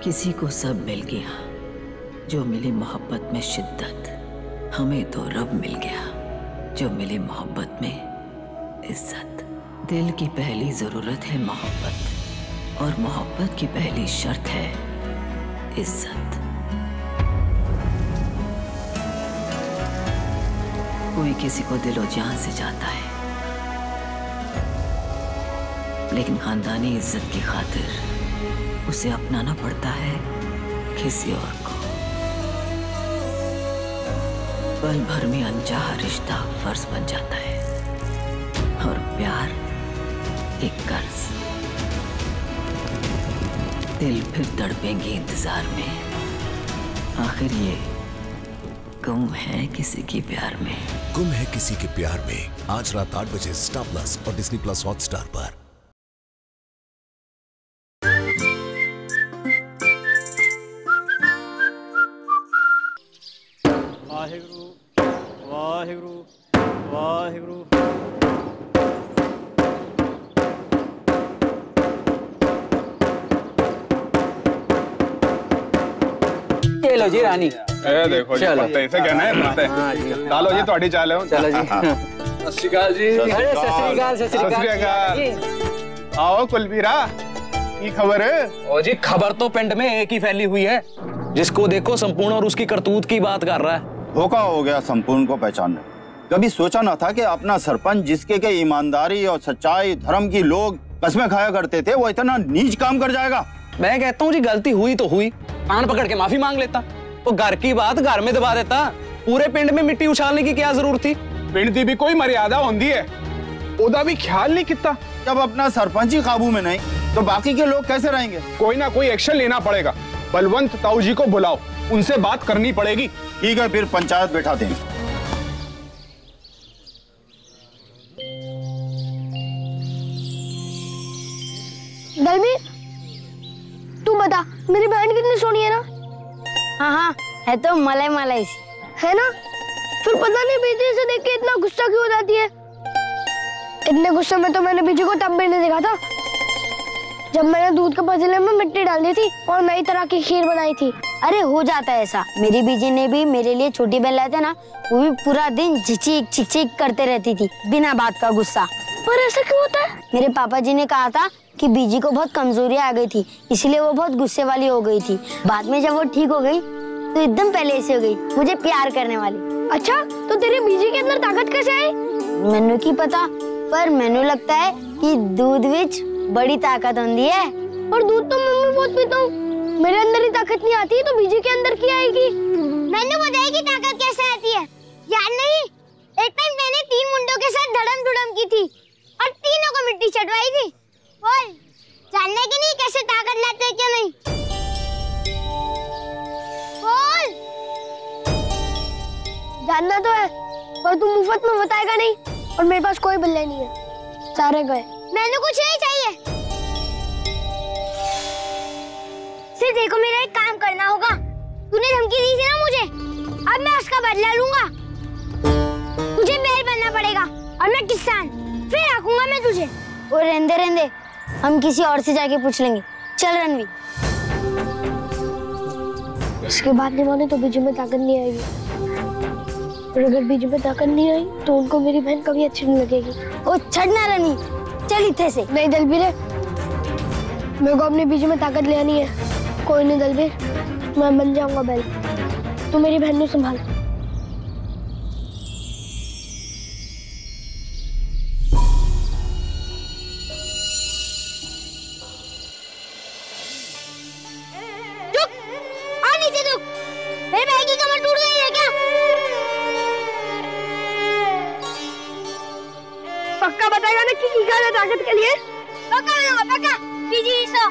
किसी को सब मिल गया, जो मिली मोहब्बत में शिद्दत। हमें तो रब मिल गया, जो मिली मोहब्बत में इज्जत। दिल की पहली जरूरत है मोहब्बत, और मोहब्बत की पहली शर्त है इज्जत। कोई किसी को दिलो जान से चाहता है, लेकिन खानदानी इज्जत की खातिर उसे अपनाना पड़ता है किसी और को। पल भर में अनचाहा रिश्ता फर्ज बन जाता है, और प्यार एक कर्ज। दिल फिर तड़पेंगे इंतजार में, आखिर ये गुम है किसी के प्यार में। गुम है किसी के प्यार में आज रात 8 बजे स्टार प्लस और डिज्नी प्लस हॉटस्टार पर। वाहिगुरु वाहिगुरु वाहिगुरु। लो जी रानी। देखो जी पत्ते इसे कहना है पत्ते। डालो जी थोड़ी चाल है। चलो जी। सत श्री अकाल जी। अरे सत श्री अकाल, सत श्री अकाल। आओ कुलबीरा, की खबर है? ओ जी खबर तो पिंड में एक ही फैली हुई है, जिसको देखो संपूर्ण और उसकी करतूत की बात कर रहा है। धोखा हो गया संपूर्ण को पहचानने। कभी सोचा न था कि अपना सरपंच, जिसके के ईमानदारी और सच्चाई धर्म की लोग कस्में खाया करते थे, वो इतना नीच काम कर जाएगा। मैं कहता हूँ जी गलती हुई तो हुई, कान पकड़ के माफी मांग लेता, तो घर की बात घर में दबा देता। पूरे पिंड में मिट्टी उछालने की क्या जरूरत थी? पिंड की भी कोई मर्यादा होती है, ओदा भी ख्याल नहीं किता। जब अपना सरपंच ही काबू में नहीं, तो बाकी के लोग कैसे रहेंगे? कोई ना कोई एक्शन लेना पड़ेगा। बलवंत ताऊ जी को बुलाओ, उनसे बात करनी पड़ेगी। ठीक है, फिर पंचायत बैठाते हैं। दलवीर, तू बता, मेरी बहन कितनी सोनी है ना? हाँ हाँ, है तो मलाई मलाई सी है ना? फिर पता नहीं बीजी से देख के इतना गुस्सा क्यों हो जाती है। इतने गुस्से में तो मैंने बीजी को तब भी नहीं देखा था, जब मैंने दूध के पतीले में मिट्टी डाल दी थी और नई तरह की खीर बनाई थी। अरे हो जाता है ऐसा। मेरी बीजी ने भी मेरे लिए छोटी बहन लाए थे ना, वो भी पूरा दिन झिकझिक चिक करते रहती थी बिना बात का गुस्सा। पर ऐसा क्यों होता है? मेरे पापा जी ने कहा था कि बीजी को बहुत कमजोरियां आ गई थी, इसलिए वो बहुत गुस्से वाली हो गई थी। बाद में जब वो ठीक हो गई तो एकदम पहले ऐसे हो गई, मुझे प्यार करने वाली। अच्छा, तो तेरी बीजी के अंदर ताकत कैसे आई? मैनू की पता, पर मैनू लगता है कि दूध विच बड़ी ताकत होती है। और दूध तो मम्मी बहुत पीता हूँ, मेरे अंदर ही ताकत नहीं आती, तो बीजी के अंदर क्या आएगी? मैंने बताया कि ताकत कैसे आती है। याद नहीं, एक टाइम मैंने 3 मुंडों के साथ धड़म धुड़म की थी और तीनों को मिट्टी चटवाई थी। बोल, जानने के नहीं कैसे ताकत लाते हैं क्या? नहीं बोल। जानना तो है, पर तू मुफ्त में बताएगा नहीं, और मेरे पास कोई बल्ले नहीं है, सारे गए। मैंने कुछ नहीं चाहिए, सिर्फ देखो मेरा एक काम करना होगा। तूने धमकी दी थी ना मुझे, अब मैं उसका बदला लूंगा। तुझे बैल बनना पड़ेगा और मैं किसान, फिर रखूंगा मैं तुझे। और रहने हम किसी और से जाके पूछ लेंगे। चल रणवीर। इसके बाद नहीं माने तो बीजू में ताकत नहीं आएगी, और अगर बीजू में ताकत नहीं आई तो उनको मेरी बहन कभी अच्छी नहीं लगेगी। ओ छड़ना रनी, चल इत्थे से। नहीं दलबीर, मेरे को अपने बीजू में ताकत ले आनी है। कोई नहीं दलबीर, मैं बन जाऊंगा बैल, तू मेरी बहन को संभाल। मेरे भाई की कमर टूट गई है क्या? पक्का बताएगा ना कि ताकत के लिए? पक्का बीजी सो।